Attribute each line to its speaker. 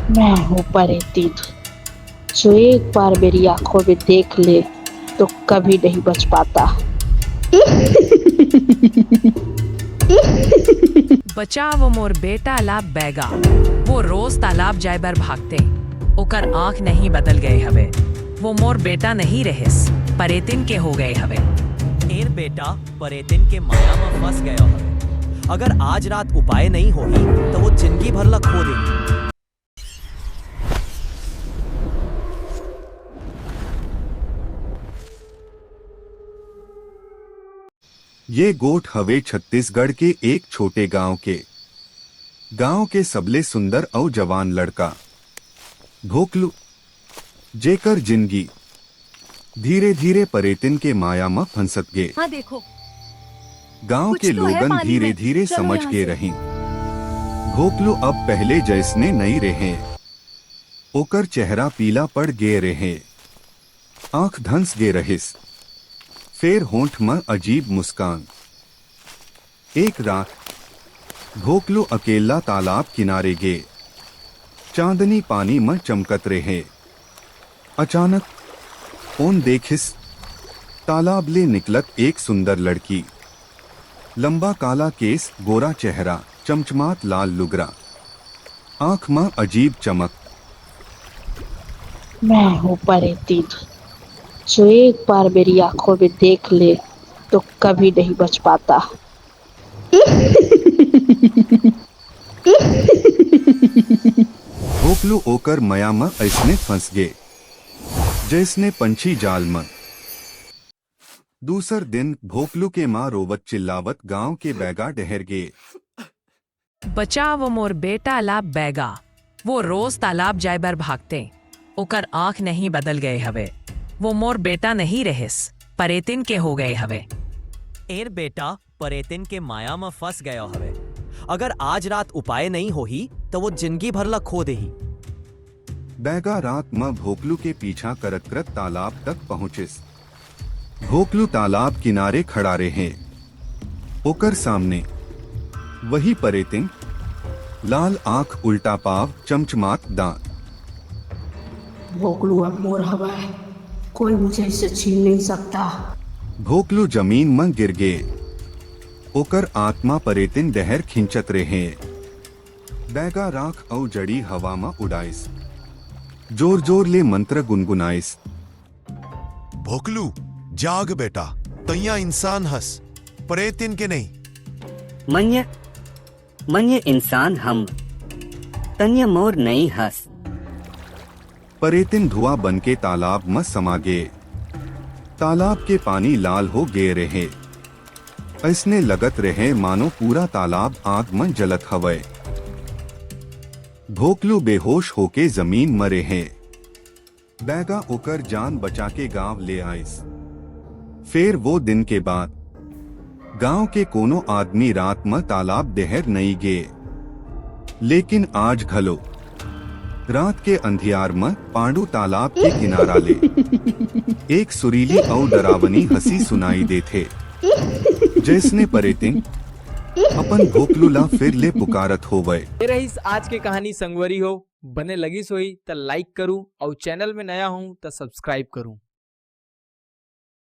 Speaker 1: मैं हूँ परेतिन, जो एक बार मेरी आंखों में देख ले तो कभी नहीं बच पाता।
Speaker 2: बचाव मोर बेटा ला बैगा। वो रोज तालाब जाय बर भागते। ओकर आंख नहीं बदल गए हवे। वो मोर बेटा नहीं रहिस, परेतिन के हो गए हवे।
Speaker 3: एर बेटा परेतिन के माया में फंस गयो हवे। अगर आज रात उपाय नहीं होही तो वो जिंदगी भर ला खो देही।
Speaker 4: ये गोठ हवे छत्तीसगढ़ के एक छोटे गांव के सबले सुंदर और जवान लड़का भोकलू, जेकर जिंदगी धीरे धीरे परेतिन के माया में फंसत गे।
Speaker 5: हाँ देखो,
Speaker 4: गांव
Speaker 5: कुछ
Speaker 4: के
Speaker 5: तो है
Speaker 4: लोगन
Speaker 5: पानी
Speaker 4: धीरे
Speaker 5: में।
Speaker 4: धीरे
Speaker 5: चलो
Speaker 4: समझ
Speaker 5: यहाँ
Speaker 4: के
Speaker 5: से।
Speaker 4: रही भोकलू अब पहले जैसने नहीं रहे। ओकर चेहरा पीला पड़ गे रहे, आंख धंस गे रहिस, फिर होंठ में अजीब मुस्कान। एक रात भोकलू अकेला तालाब किनारे गे, चांदनी पानी में चमकत रहे। अचानक ओन देखिस, तालाब ले निकलत एक सुंदर लड़की। लंबा काला केस, गोरा चेहरा, चमचमात लाल लुगरा, आंख में अजीब चमक।
Speaker 1: मैं हूँ परेतिन, जो एक बार मेरी आंखों में देख ले तो कभी नहीं बच पाता।
Speaker 4: भोकलू ओकर मया में ऐसने फंस गे जैसने पंछी जाल में। दूसर दिन भोकलू के माँ रोवत चिल्लावत गांव के बैगा डहर गे।
Speaker 2: बचाव मोर बेटा ला बैगा। वो रोज तालाब जाय बर भागते। ओकर आंख नहीं बदल गए हवे। वो मोर बेटा नहीं रहिस, परेतिन के हो गए हवे।
Speaker 3: एर बेटा परेतिन के माया में फंस गयो हवे। अगर आज रात उपाय नहीं होही तो वो जिंदगी भर ला खो देही।
Speaker 4: बैगा रात में भोकलू के पीछा करत करत तालाब तक पहुंचिस। भोकलू तालाब किनारे खड़ा रहे। ओकर सामने वही परेतिन, लाल आंख, उल्टा पाव, चमचमात दांत।
Speaker 1: भोकलू अब मोर हवा है, कोई मुझे इसे छीन नहीं सकता।
Speaker 4: भोकलू जमीन में गिर गे। ओकर आत्मा परेतिन डहर खिंचत रहे। बैगा राख और जड़ी हवा में उड़ाइस, जोर जोर ले मंत्र गुनगुनाइस।
Speaker 6: भोकलू जाग बेटा, तैया इंसान हस, परेतिन के नहीं।
Speaker 7: मन्य इंसान हम, तन्य मोर नहीं हस।
Speaker 4: परेतिन धुआं बन के तालाब में समा गे। तालाब के पानी लाल हो गे रहे। ऐसने लगत रहे मानो पूरा तालाब आग में जलत हवे। भोकलू बेहोश होके जमीन मरे हैं। बैगा ओकर जान बचा के गांव ले आइस। फिर वो दिन के बाद गांव के कोनो आदमी रात में तालाब देहर नहीं गे। लेकिन आज घलो रात के अंधियार में पांडू तालाब के किनारा ले एक सुरीली और डरावनी हंसी सुनाई देथे, जैसने परेतिन अपन भोकलू ला फिर ले पुकारत होवे।
Speaker 8: ये रही आज के कहानी संगवरी हो। बने लगी सोई तो लाइक करूं और चैनल में नया हूं तो सब्सक्राइब करूं।